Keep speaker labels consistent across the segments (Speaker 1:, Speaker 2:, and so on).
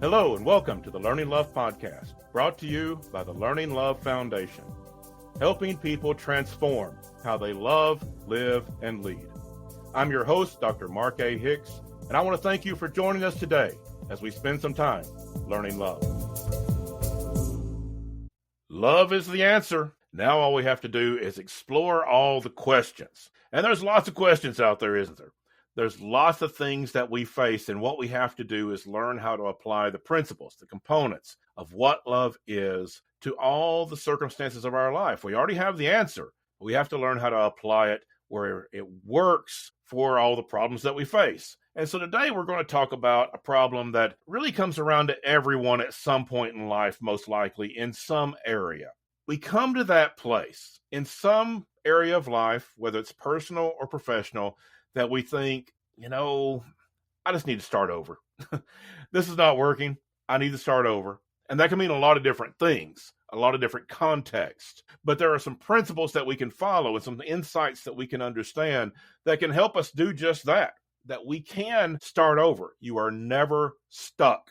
Speaker 1: Hello and welcome to the Learning Love Podcast, brought to you by the Learning Love Foundation, helping people transform how they love, live, and lead. I'm your host, Dr. Mark A. Hicks, and I want to thank you for joining us today as we spend some time learning love. Love is the answer. Now all we have to do is explore all the questions. And there's lots of questions out there, isn't there? There's lots of things that we face, and what we have to do is learn how to apply the principles, the components of what love is to all the circumstances of our life. We already have the answer. We have to learn how to apply it where it works for all the problems that we face. And so today we're going to talk about a problem that really comes around to everyone at some point in life, most likely in some area. We come to that place in some area of life, whether it's personal or professional, that we think, I just need to start over. This is not working. I need to start over. And that can mean a lot of different things, a lot of different contexts. But there are some principles that we can follow and some insights that we can understand that can help us do just that we can start over. You are never stuck.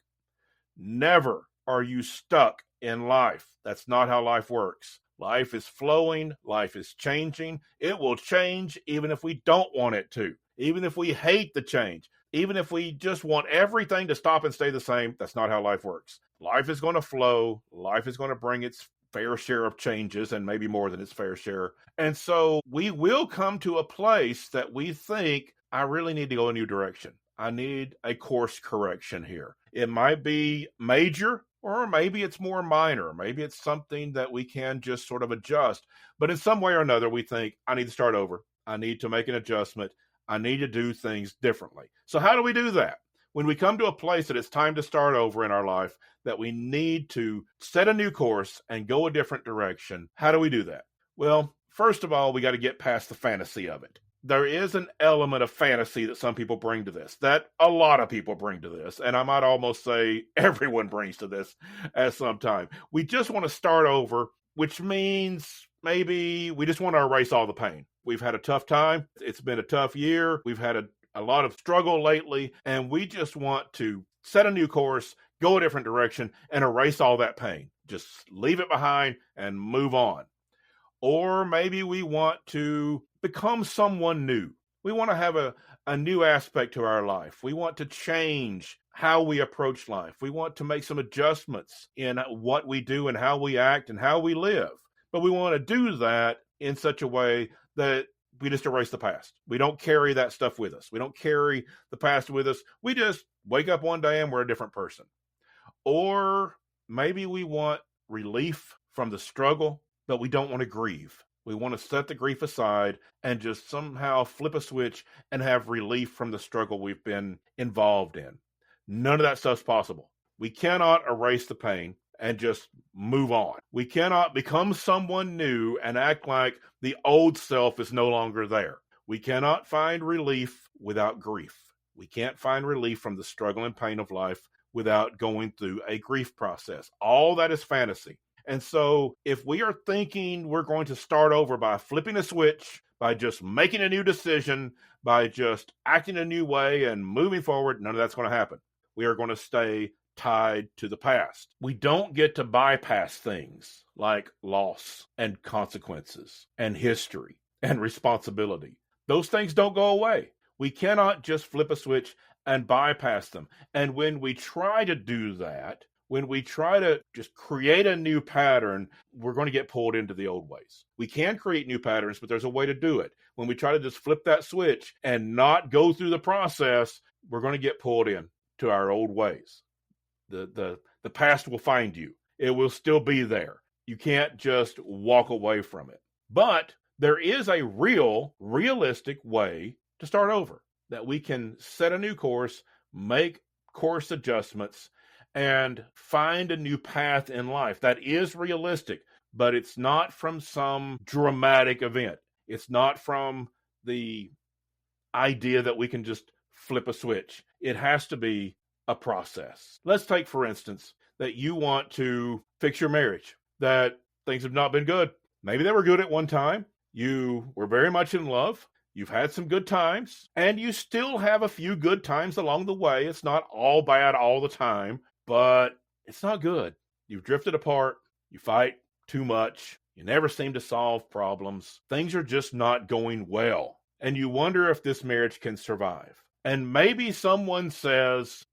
Speaker 1: Never are you stuck in life. That's not how life works. Life is flowing. Life is changing. It will change even if we don't want it to, even if we hate the change, even if we just want everything to stop and stay the same. That's not how life works. Life is going to flow. Life is going to bring its fair share of changes and maybe more than its fair share. And so we will come to a place that we think, I really need to go a new direction. I need a course correction here. It might be major, or maybe it's more minor. Maybe it's something that we can just sort of adjust. But in some way or another, we think, I need to start over. I need to make an adjustment. I need to do things differently. So how do we do that? When we come to a place that it's time to start over in our life, that we need to set a new course and go a different direction, how do we do that? Well, first of all, we got to get past the fantasy of it. There is an element of fantasy that some people bring to this, that a lot of people bring to this, and I might almost say everyone brings to this at some time. We just want to start over, which means maybe we just want to erase all the pain. We've had a tough time. It's been a tough year. We've had a lot of struggle lately, and we just want to set a new course, go a different direction, and erase all that pain. Just leave it behind and move on. Or maybe we want to become someone new. We want to have a new aspect to our life. We want to change how we approach life. We want to make some adjustments in what we do and how we act and how we live. But we want to do that in such a way that we just erase the past. We don't carry that stuff with us. We don't carry the past with us. We just wake up one day and we're a different person. Or maybe we want relief from the struggle, but we don't want to grieve. We want to set the grief aside and just somehow flip a switch and have relief from the struggle we've been involved in. None of that stuff's possible. We cannot erase the pain and just move on. We cannot become someone new and act like the old self is no longer there. We cannot find relief without grief. We can't find relief from the struggle and pain of life without going through a grief process. All that is fantasy. And so if we are thinking we're going to start over by flipping a switch, by just making a new decision, by just acting a new way and moving forward, none of that's going to happen. We are going to stay tied to the past. We don't get to bypass things like loss and consequences and history and responsibility. Those things don't go away. We cannot just flip a switch and bypass them. And when we try to do that, when we try to just create a new pattern, we're going to get pulled into the old ways. We can create new patterns, but there's a way to do it. When we try to just flip that switch and not go through the process, we're going to get pulled in to our old ways. The past will find you. It will still be there. You can't just walk away from it. But there is a realistic way to start over, that we can set a new course, make course adjustments, and find a new path in life. That is realistic, but it's not from some dramatic event. It's not from the idea that we can just flip a switch. It has to be a process. Let's take, for instance, that you want to fix your marriage, that things have not been good. Maybe they were good at one time. You were very much in love. You've had some good times, and you still have a few good times along the way. It's not all bad all the time. but it's not good. You've drifted apart. You fight too much. You never seem to solve problems. Things are just not going well. And you wonder if this marriage can survive. And maybe someone says,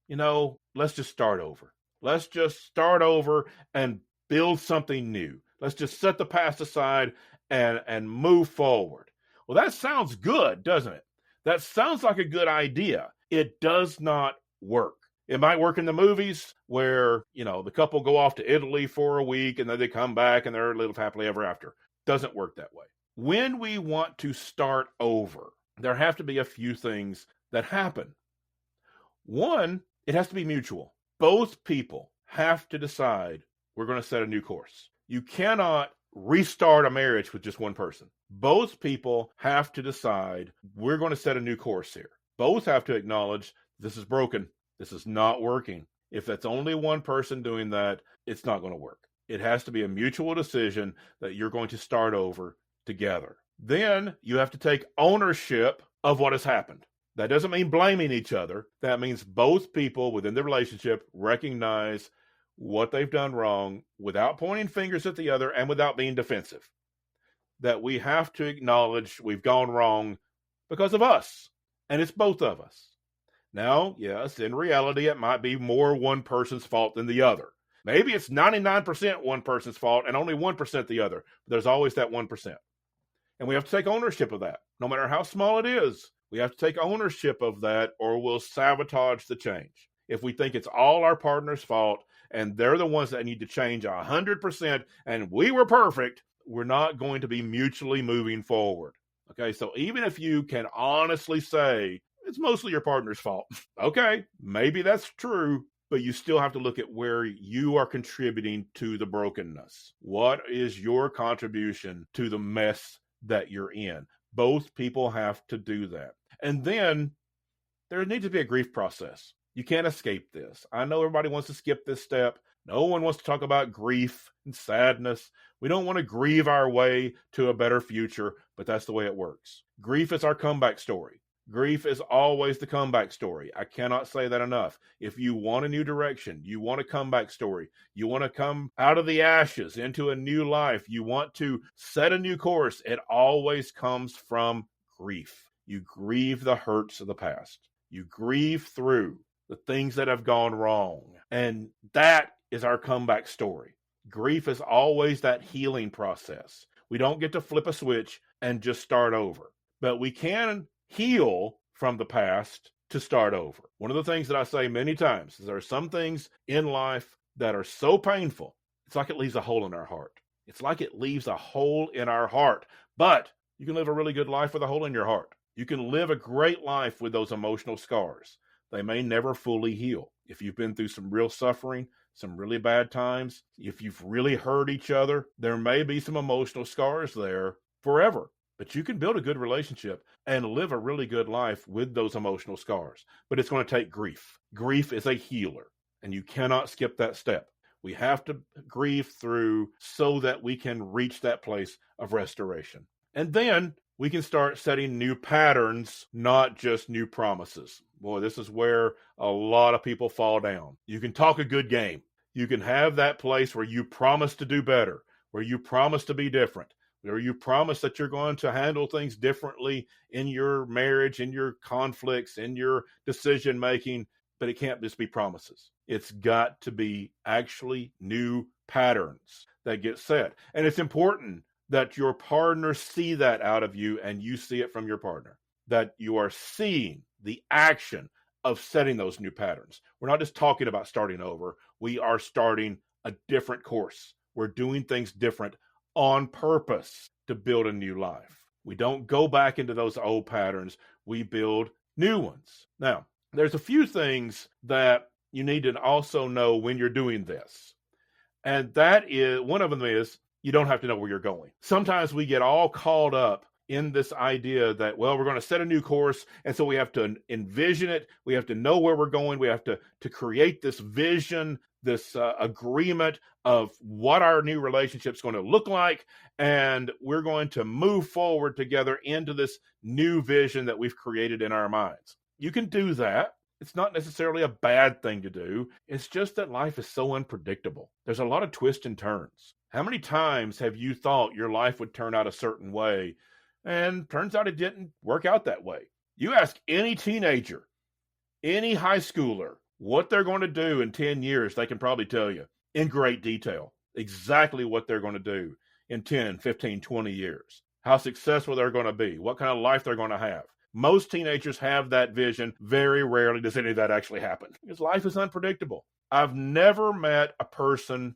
Speaker 1: let's just start over. Let's just start over and build something new. Let's just set the past aside and move forward. Well, that sounds good, doesn't it? That sounds like a good idea. It does not work. It might work in the movies where, the couple go off to Italy for a week and then they come back and they're living happily ever after. Doesn't work that way. When we want to start over, there have to be a few things that happen. One, it has to be mutual. Both people have to decide we're going to set a new course. You cannot restart a marriage with just one person. Both people have to decide we're going to set a new course here. Both have to acknowledge this is broken. This is not working. If that's only one person doing that, it's not going to work. It has to be a mutual decision that you're going to start over together. Then you have to take ownership of what has happened. That doesn't mean blaming each other. That means both people within the relationship recognize what they've done wrong without pointing fingers at the other and without being defensive. That we have to acknowledge we've gone wrong because of us, and it's both of us. Now, yes, in reality, it might be more one person's fault than the other. Maybe it's 99% one person's fault and only 1% the other. But there's always that 1%. And we have to take ownership of that. No matter how small it is, we have to take ownership of that or we'll sabotage the change. If we think it's all our partner's fault and they're the ones that need to change 100% and we were perfect, we're not going to be mutually moving forward. Okay, so even if you can honestly say, it's mostly your partner's fault. Okay, maybe that's true, but you still have to look at where you are contributing to the brokenness. What is your contribution to the mess that you're in? Both people have to do that. And then there needs to be a grief process. You can't escape this. I know everybody wants to skip this step. No one wants to talk about grief and sadness. We don't want to grieve our way to a better future, but that's the way it works. Grief is our comeback story. Grief is always the comeback story. I cannot say that enough. If you want a new direction, you want a comeback story, you want to come out of the ashes into a new life, you want to set a new course, it always comes from grief. You grieve the hurts of the past. You grieve through the things that have gone wrong. And that is our comeback story. Grief is always that healing process. We don't get to flip a switch and just start over. But we can heal from the past to start over. One of the things that I say many times is there are some things in life that are so painful, it's like it leaves a hole in our heart. It's like it leaves a hole in our heart. But you can live a really good life with a hole in your heart. You can live a great life with those emotional scars. They may never fully heal. If you've been through some real suffering, some really bad times, if you've really hurt each other, there may be some emotional scars there forever. But you can build a good relationship and live a really good life with those emotional scars. But it's going to take grief. Grief is a healer, and you cannot skip that step. We have to grieve through so that we can reach that place of restoration. And then we can start setting new patterns, not just new promises. Boy, this is where a lot of people fall down. You can talk a good game. You can have that place where you promise to do better, where you promise to be different, where you promise that you're going to handle things differently in your marriage, in your conflicts, in your decision making, but it can't just be promises. It's got to be actually new patterns that get set. And it's important that your partner see that out of you and you see it from your partner, that you are seeing the action of setting those new patterns. We're not just talking about starting over. We are starting a different course. We're doing things different on purpose to build a new life. We don't go back into those old patterns. We build new ones. Now, there's a few things that you need to also know when you're doing this. And that is, one of them is, you don't have to know where you're going. Sometimes we get all caught up in this idea that, well, we're going to set a new course, and so we have to envision it. We have to know where we're going. We have to create this vision, this agreement of what our new relationship is going to look like, and we're going to move forward together into this new vision that we've created in our minds. You can do that, It's not necessarily a bad thing to do. It's just that life is so unpredictable. There's a lot of twists and turns. How many times have you thought your life would turn out a certain way, and turns out it didn't work out that way? You ask any teenager, any high schooler, what they're going to do in 10 years, they can probably tell you in great detail exactly what they're going to do in 10, 15, 20 years, how successful they're going to be, what kind of life they're going to have. Most teenagers have that vision. Very rarely does any of that actually happen because life is unpredictable. I've never met a person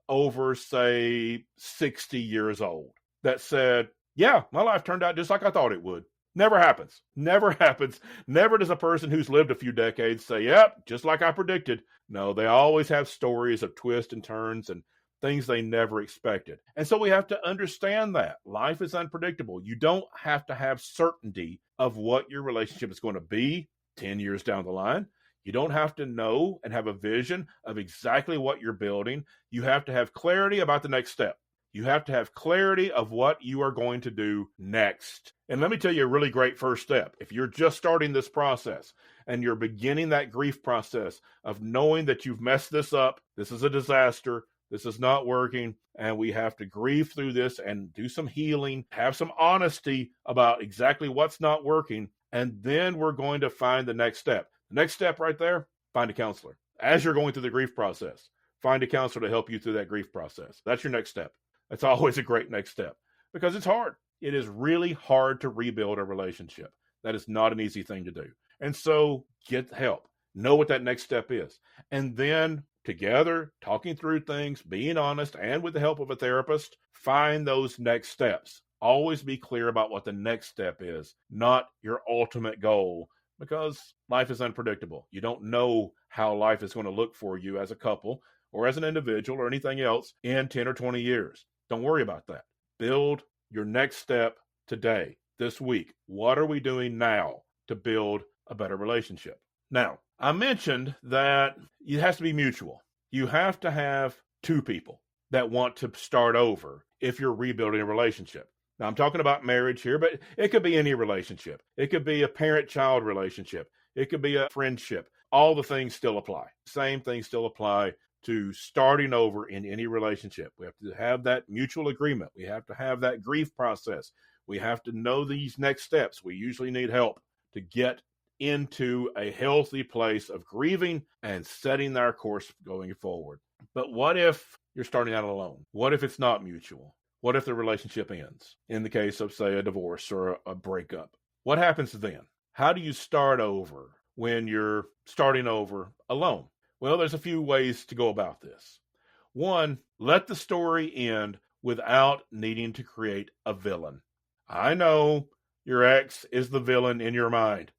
Speaker 1: over, say, 60 years old that said, yeah, my life turned out just like I thought it would. Never happens. Never happens. Never does a person who's lived a few decades say, yep, just like I predicted. No, they always have stories of twists and turns and things they never expected. And so we have to understand that life is unpredictable. You don't have to have certainty of what your relationship is going to be 10 years down the line. You don't have to know and have a vision of exactly what you're building. You have to have clarity about the next step. You have to have clarity of what you are going to do next. And let me tell you a really great first step. If you're just starting this process and you're beginning that grief process of knowing that you've messed this up, this is a disaster, this is not working, and we have to grieve through this and do some healing, have some honesty about exactly what's not working, and then we're going to find the next step. The next step right there, find a counselor. As you're going through the grief process, find a counselor to help you through that grief process. That's your next step. That's always a great next step because it's hard. It is really hard to rebuild a relationship. That is not an easy thing to do. And so get help. Know what that next step is. And then together, talking through things, being honest, and with the help of a therapist, find those next steps. Always be clear about what the next step is, not your ultimate goal, because life is unpredictable. You don't know how life is going to look for you as a couple or as an individual or anything else in 10 or 20 years. Don't worry about that. Build your next step today, this week. What are we doing now to build a better relationship? Now, I mentioned that it has to be mutual. You have to have two people that want to start over if you're rebuilding a relationship. Now, I'm talking about marriage here, but it could be any relationship. It could be a parent-child relationship. It could be a friendship. All the things still apply. Same things still apply to starting over in any relationship. We have to have that mutual agreement. We have to have that grief process. We have to know these next steps. We usually need help to get into a healthy place of grieving and setting our course going forward. But what if you're starting out alone? What if it's not mutual? What if the relationship ends? In the case of, say, a divorce or a breakup. What happens then? How do you start over when you're starting over alone? Well, there's a few ways to go about this. One, let the story end without needing to create a villain. I know your ex is the villain in your mind.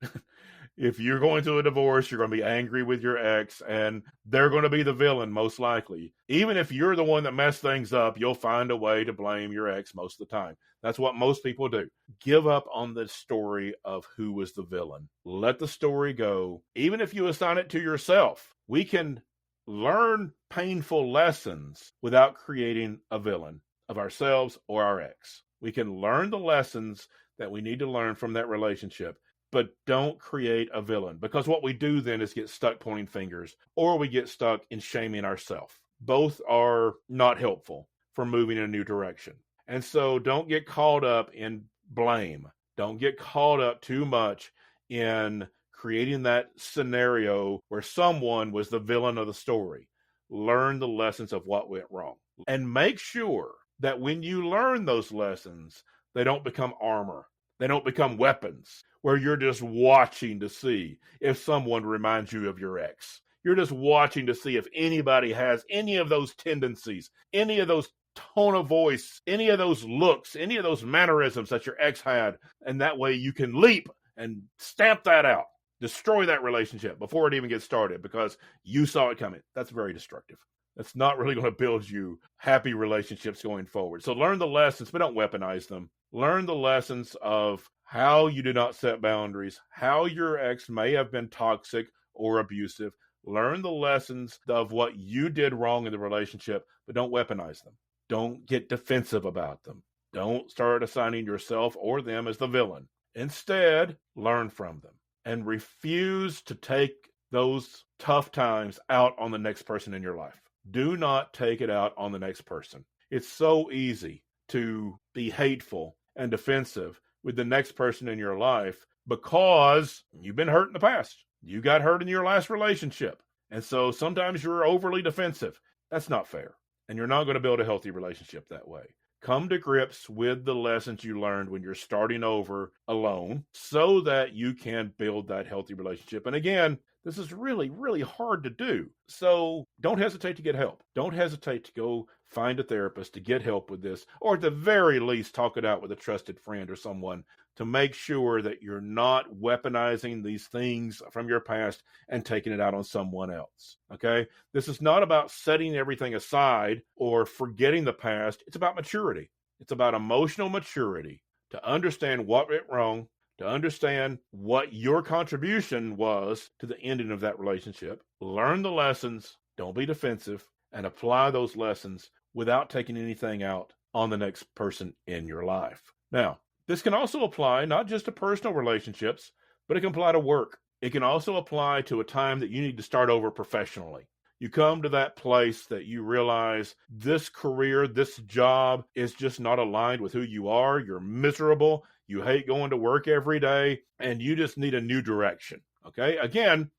Speaker 1: If you're going through a divorce, you're going to be angry with your ex, and they're going to be the villain most likely. Even if you're the one that messed things up, you'll find a way to blame your ex most of the time. That's what most people do. Give up on the story of who was the villain. Let the story go. Even if you assign it to yourself, we can learn painful lessons without creating a villain of ourselves or our ex. We can learn the lessons that we need to learn from that relationship, but don't create a villain, because what we do then is get stuck pointing fingers, or we get stuck in shaming ourselves. Both are not helpful for moving in a new direction. And so don't get caught up in blame. Don't get caught up too much in creating that scenario where someone was the villain of the story. Learn the lessons of what went wrong. And make sure that when you learn those lessons, they don't become armor. They don't become weapons where you're just watching to see if someone reminds you of your ex. You're just watching to see if anybody has any of those tendencies, any of those tone of voice, any of those looks, any of those mannerisms that your ex had. And that way you can leap and stamp that out, destroy that relationship before it even gets started because you saw it coming. That's very destructive. That's not really going to build you happy relationships going forward. So learn the lessons, but don't weaponize them. Learn the lessons of how you do not set boundaries, how your ex may have been toxic or abusive. Learn the lessons of what you did wrong in the relationship, but don't weaponize them. Don't get defensive about them. Don't start assigning yourself or them as the villain. Instead, learn from them. and refuse to take those tough times out on the next person in your life. Do not take it out on the next person. It's so easy to be hateful and defensive with the next person in your life because you've been hurt in the past. You got hurt in your last relationship. And so sometimes you're overly defensive. That's not fair. And you're not going to build a healthy relationship that way. Come to grips with the lessons you learned when you're starting over alone so that you can build that healthy relationship. And again, this is really, really hard to do. So don't hesitate to get help. Don't hesitate to go find a therapist to get help with this, or at the very least, talk it out with a trusted friend or someone to make sure that you're not weaponizing these things from your past and taking it out on someone else. Okay? This is not about setting everything aside or forgetting the past. It's about maturity. It's about emotional maturity to understand what went wrong, to understand what your contribution was to the ending of that relationship, learn the lessons, don't be defensive, and apply those lessons without taking anything out on the next person in your life. Now, this can also apply not just to personal relationships, but it can apply to work. It can also apply to a time that you need to start over professionally. You come to that place that you realize this career, this job is just not aligned with who you are. You're miserable. You hate going to work every day, and you just need a new direction. Okay? Again,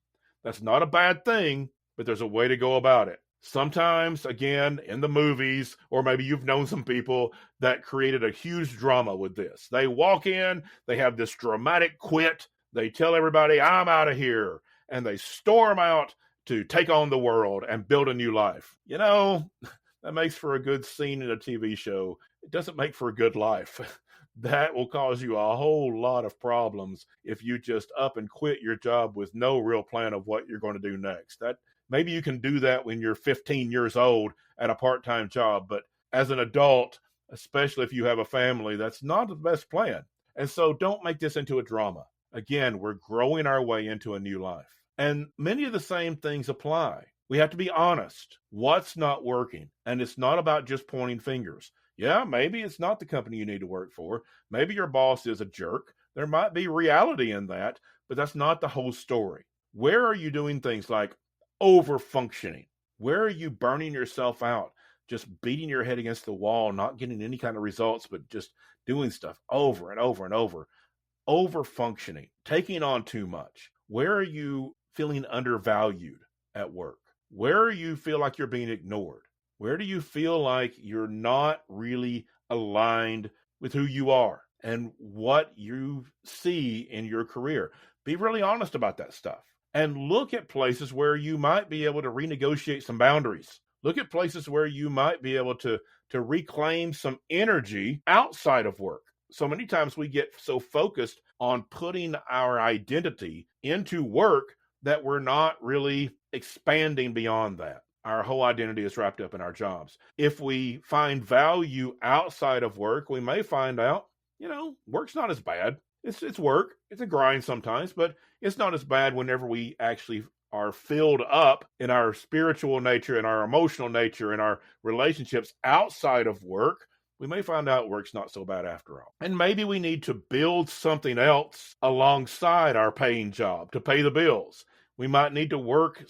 Speaker 1: that's not a bad thing, but there's a way to go about it. Sometimes, again, in the movies, or maybe you've known some people that created a huge drama with this. They walk in, they have this dramatic quit. They tell everybody, I'm out of here. And they storm out to take on the world and build a new life. You know, that makes for a good scene in a TV show. It doesn't make for a good life. That will cause you a whole lot of problems if you just up and quit your job with no real plan of what you're going to do next. That maybe you can do that when you're 15 years old at a part-time job, but as an adult, especially if you have a family, that's not the best plan. And so don't make this into a drama. Again, we're growing our way into a new life. And many of the same things apply. We have to be honest. What's not working? And it's not about just pointing fingers. Yeah, maybe it's not the company you need to work for. Maybe your boss is a jerk. There might be reality in that, but that's not the whole story. Where are you doing things like over-functioning? Where are you burning yourself out? Just beating your head against the wall, not getting any kind of results, but just doing stuff over and over and over. Over-functioning, taking on too much. Where are you feeling undervalued at work? Where do you feel like you're being ignored? Where do you feel like you're not really aligned with who you are and what you see in your career? Be really honest about that stuff. And look at places where you might be able to renegotiate some boundaries. Look at places where you might be able to reclaim some energy outside of work. So many times we get so focused on putting our identity into work that we're not really expanding beyond that. Our whole identity is wrapped up in our jobs. If we find value outside of work, we may find out, work's not as bad. It's work. It's a grind sometimes, but it's not as bad whenever we actually are filled up in our spiritual nature, in our emotional nature, in our relationships outside of work. We may find out work's not so bad after all. And maybe we need to build something else alongside our paying job to pay the bills. We might need to work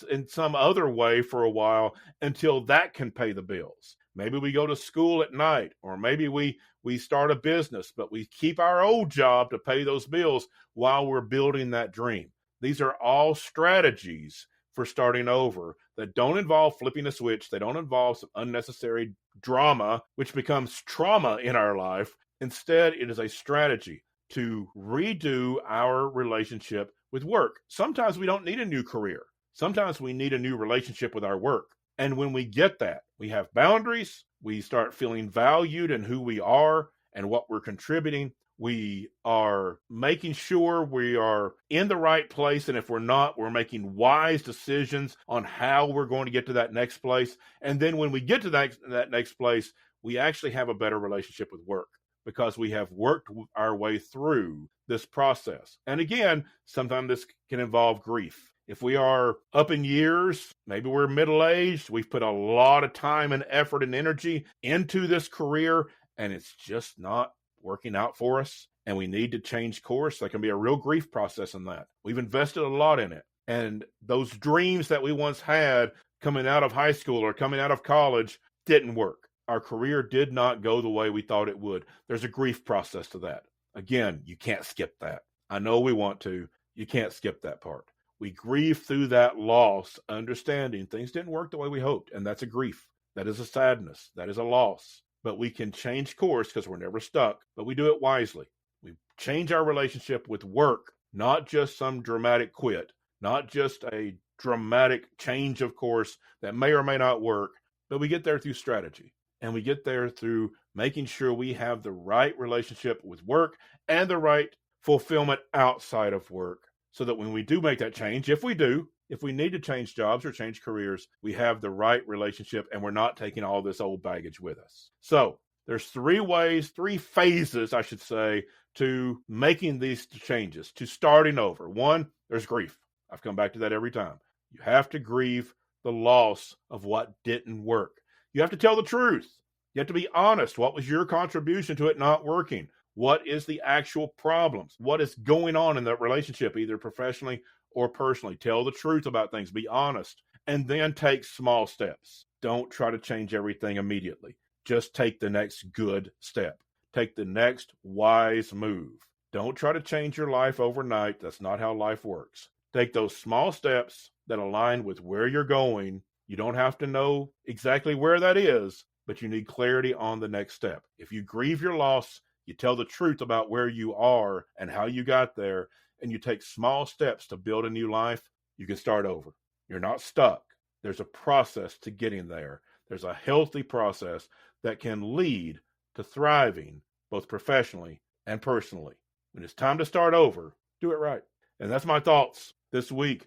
Speaker 1: in some other way for a while until that can pay the bills. Maybe we go to school at night, or maybe we start a business, but we keep our old job to pay those bills while we're building that dream. These are all strategies for starting over that don't involve flipping a switch. They don't involve some unnecessary drama, which becomes trauma in our life. Instead, it is a strategy to redo our relationship with work. Sometimes we don't need a new career. Sometimes we need a new relationship with our work. And when we get that, we have boundaries. We start feeling valued in who we are and what we're contributing. We are making sure we are in the right place. And if we're not, we're making wise decisions on how we're going to get to that next place. And then when we get to that next place, we actually have a better relationship with work because we have worked our way through this process. And again, sometimes this can involve grief. If we are up in years, maybe we're middle-aged, we've put a lot of time and effort and energy into this career, and it's just not working out for us. and we need to change course, there can be a real grief process in that. We've invested a lot in it. And those dreams that we once had coming out of high school or coming out of college didn't work. Our career did not go the way we thought it would. There's a grief process to that. Again, you can't skip that. I know we want to. You can't skip that part. We grieve through that loss, understanding things didn't work the way we hoped. And that's a grief. That is a sadness. That is a loss. But we can change course because we're never stuck, but we do it wisely. We change our relationship with work, not just some dramatic quit, not just a dramatic change of course that may or may not work, but we get there through strategy. And we get there through making sure we have the right relationship with work and the right fulfillment outside of work, so that when we do make that change, if we need to change jobs or change careers, we have the right relationship and we're not taking all this old baggage with us. So there's three phases, I should say, to making these changes, to starting over. One, there's grief. I've come back to that every time. You have to grieve the loss of what didn't work. You have to tell the truth. You have to be honest. What was your contribution to it not working? What is the actual problems? What is going on in that relationship, either professionally or personally? Tell the truth about things. Be honest. And then take small steps. Don't try to change everything immediately. Just take the next good step. Take the next wise move. Don't try to change your life overnight. That's not how life works. Take those small steps that align with where you're going. You don't have to know exactly where that is, but you need clarity on the next step. If you grieve your loss, you tell the truth about where you are and how you got there, and you take small steps to build a new life, you can start over. You're not stuck. There's a process to getting there. There's a healthy process that can lead to thriving, both professionally and personally. When it's time to start over, do it right. And that's my thoughts this week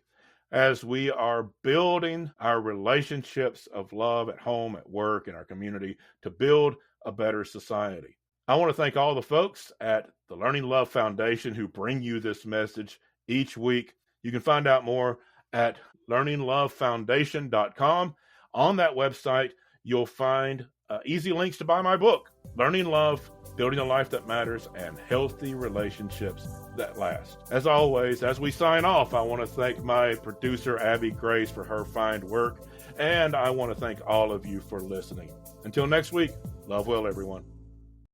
Speaker 1: as we are building our relationships of love at home, at work, in our community to build a better society. I want to thank all the folks at the Learning Love Foundation who bring you this message each week. You can find out more at learninglovefoundation.com. On that website, you'll find easy links to buy my book, Learning Love, Building a Life That Matters, and Healthy Relationships That Last. As always, as we sign off, I want to thank my producer, Abby Grace, for her fine work, and I want to thank all of you for listening. Until next week, love well, everyone.